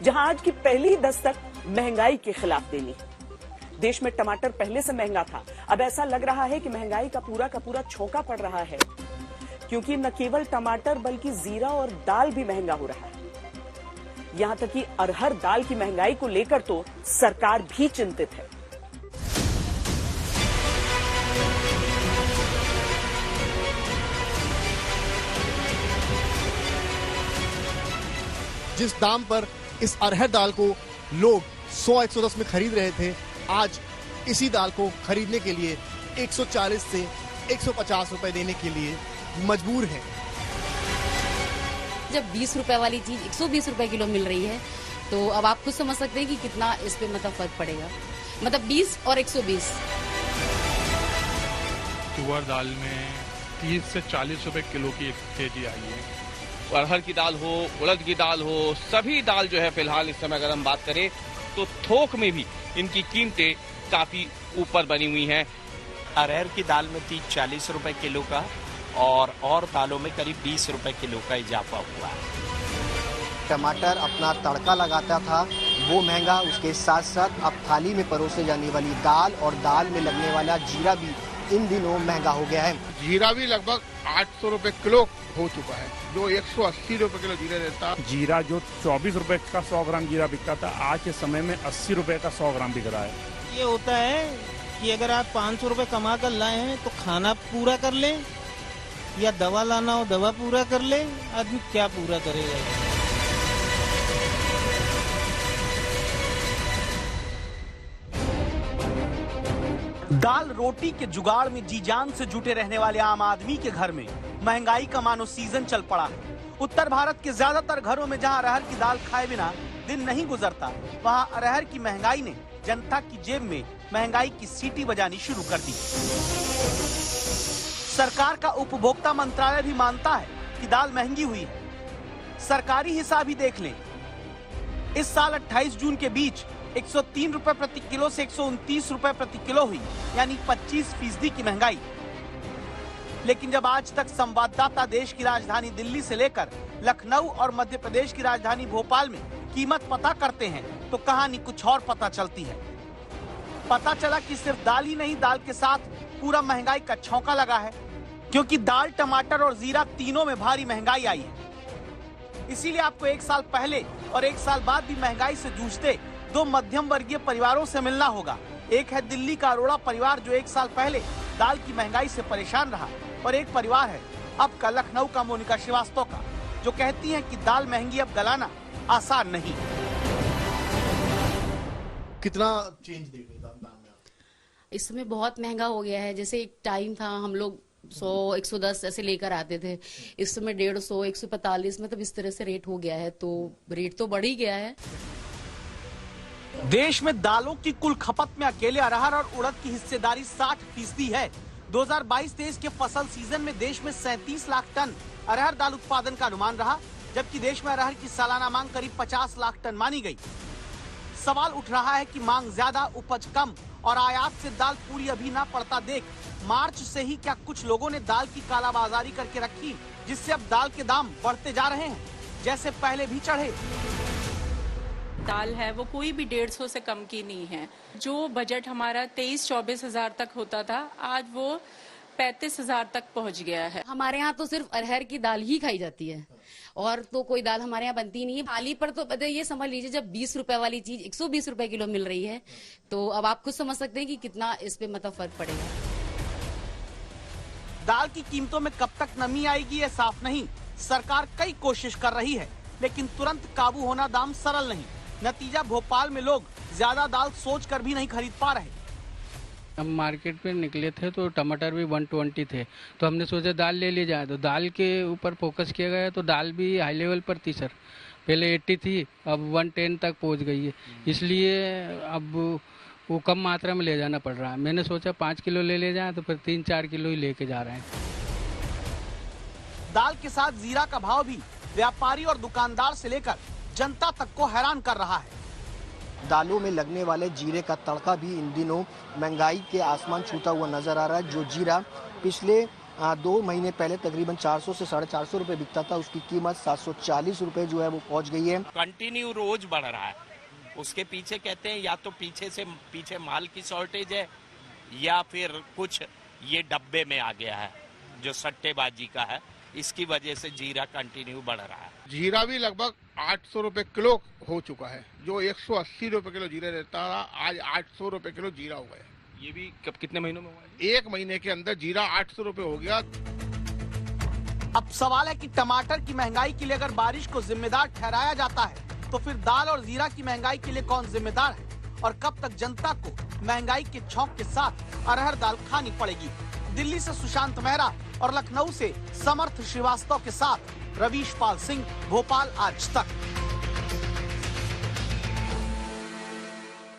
जहां आज की पहली दस्तक महंगाई के खिलाफ देनी। देश में टमाटर पहले से महंगा था, अब ऐसा लग रहा है कि महंगाई का पूरा छौंका पड़ रहा है, क्योंकि न केवल टमाटर बल्कि जीरा और दाल भी महंगा हो रहा है। यहां तक कि अरहर दाल की महंगाई को लेकर तो सरकार भी चिंतित है। जिस दाम पर इस अरहर दाल को लोग 100-110 में खरीद रहे थे, आज इसी दाल को खरीदने के लिए 140 से 150 रुपए देने के लिए मजबूर हैं। जब 20 रुपए वाली चीज 120 रुपए किलो मिल रही है, तो अब आप खुद समझ सकते हैं कि कितना इस पे मतलब फर्क पड़ेगा। मतलब 20 और 120। तुअर दाल में 30 से 40 रुपए किलो की तेजी आई है। अरहर की दाल हो, उड़द की दाल हो, सभी दाल जो है फिलहाल इस समय अगर हम बात करें तो थोक में भी इनकी कीमतें काफी ऊपर बनी हुई हैं। अरहर की दाल में 30-40 रुपए किलो का और दालों में करीब 20 रुपए किलो का इजाफा हुआ है। टमाटर अपना तड़का लगाता था वो महंगा, उसके साथ साथ अब थाली में परोसे जाने वाली दाल और दाल में लगने वाला जीरा भी इन दिनों महंगा हो गया है। जीरा भी लगभग 800 रुपए किलो हो चुका है, जो 180 रुपए किलो जीरा देता। जीरा जो 24 रुपए का 100 ग्राम जीरा बिकता था, आज के समय में 80 रुपए का 100 ग्राम बिक रहा है। ये होता है कि अगर आप 500 रुपए कमा कर लाए हैं तो खाना पूरा कर लें, या दवा लाना हो दवा पूरा कर ले, आदमी क्या पूरा करेगा। दाल रोटी के जुगाड़ में जी जान से जुटे रहने वाले आम आदमी के घर में महंगाई का मानो सीजन चल पड़ा है। उत्तर भारत के ज्यादातर घरों में जहां अरहर की दाल खाए बिना दिन नहीं गुजरता, वहां अरहर की महंगाई ने जनता की जेब में महंगाई की सीटी बजानी शुरू कर दी। सरकार का उपभोक्ता मंत्रालय भी मानता है कि दाल महंगी हुई है। सरकारी हिसाब ही देख लें, इस साल 28 जून के बीच 103 रुपए प्रति किलो से 129 रुपए प्रति किलो हुई, यानी 25% की महंगाई। लेकिन जब आज तक संवाददाता देश की राजधानी दिल्ली से लेकर लखनऊ और मध्य प्रदेश की राजधानी भोपाल में कीमत पता करते हैं, तो कहानी कुछ और पता चलती है। पता चला कि सिर्फ दाल ही नहीं, दाल के साथ पूरा महंगाई का छौंका लगा है, क्योंकि दाल, टमाटर और जीरा तीनों में भारी महंगाई आई है। इसीलिए आपको एक साल पहले और एक साल बाद भी महंगाई से जूझते दो मध्यम वर्गीय परिवारों से मिलना होगा। एक है दिल्ली का अरोड़ा परिवार, जो एक साल पहले दाल की महंगाई से परेशान रहा, और एक परिवार है अब का लखनऊ का मोनिका श्रीवास्तव का, जो कहती हैं कि दाल महंगी अब गलाना आसान नहीं। कितना चेंज देख रहे दाल में? इस समय बहुत महंगा हो गया है। जैसे एक टाइम था हम लोग 100-110 ऐसे लेकर आते थे, इस समय 150, 145, मतलब इस तरह से रेट हो गया है, तो रेट तो बढ़ ही गया है। देश में दालों की कुल खपत में अकेले अरहर और उड़द की हिस्सेदारी 60% है। 2022-23 के फसल सीजन में देश में 37 लाख टन अरहर दाल उत्पादन का अनुमान रहा, जबकि देश में अरहर की सालाना मांग करीब 50 लाख टन मानी गई। सवाल उठ रहा है कि मांग ज्यादा, उपज कम और आयात से दाल पूरी अभी ना पड़ता देख मार्च से ही क्या कुछ लोगों ने दाल की कालाबाजारी करके रखी, जिससे अब दाल के दाम बढ़ते जा रहे हैं, जैसे पहले भी चढ़े। दाल है वो कोई भी 150 से कम की नहीं है। जो बजट हमारा 23-24 हजार तक होता था, आज वो 35 हजार तक पहुंच गया है। हमारे यहाँ तो सिर्फ अरहर की दाल ही खाई जाती है, और तो कोई दाल हमारे यहाँ बनती नहीं है। थाली पर तो ये समझ लीजिए, जब 20 रुपए वाली चीज 120 रुपए किलो मिल रही है, तो अब आप खुद समझ सकते हैं कि कितना इस पे मतलब फर्क पड़ेगा। दाल की कीमतों में कब तक नमी आएगी ये साफ नहीं। सरकार कई कोशिश कर रही है, लेकिन तुरंत काबू होना दाम सरल नहीं। नतीजा, भोपाल में लोग ज्यादा दाल सोचकर भी नहीं खरीद पा रहे। हम मार्केट में निकले थे तो टमाटर भी 120 थे, तो हमने सोचा दाल ले ली जाए, तो दाल के ऊपर फोकस किया गया, तो दाल भी हाई लेवल पर थी सर। पहले 80 थी, अब 110 तक पहुंच गई है, इसलिए अब वो कम मात्रा में ले जाना पड़ रहा है। मैंने सोचा 5 किलो ले जाए, तो फिर 3-4 किलो ही लेके जा रहे हैं। दाल के साथ जीरा का भाव भी व्यापारी और दुकानदार से लेकर जनता तक को हैरान कर रहा है। दालों में लगने वाले जीरे का तड़का भी इन दिनों महंगाई के आसमान छूता हुआ नजर आ रहा है। जो जीरा पिछले 2 महीने पहले तकरीबन 400 से 450 रुपए बिकता था, उसकी कीमत 740 रुपए जो है वो पहुंच गई है। कंटिन्यू रोज बढ़ रहा है। उसके पीछे कहते हैं या तो पीछे माल की शॉर्टेज है या फिर कुछ ये डब्बे में आ गया है जो सट्टेबाजी का है, इसकी वजह से जीरा कंटिन्यू बढ़ रहा है। जीरा भी लगभग 800 रुपए किलो हो चुका है। जो 180 रुपए किलो जीरा रहता था, आज 800 रुपए किलो जीरा हो गया। ये भी कब कितने महीनों में हुआ है? 1 महीने के अंदर जीरा 800 रुपए हो गया। अब सवाल है कि टमाटर की महंगाई के लिए अगर बारिश को जिम्मेदार ठहराया जाता है तो फिर दाल और जीरा की महंगाई के लिए कौन जिम्मेदार है और कब तक जनता को महंगाई के छौंक के साथ अरहर दाल खानी पड़ेगी? दिल्ली से सुशांत मेहरा और लखनऊ से समर्थ श्रीवास्तव के साथ रवीश पाल सिंह, भोपाल आज तक।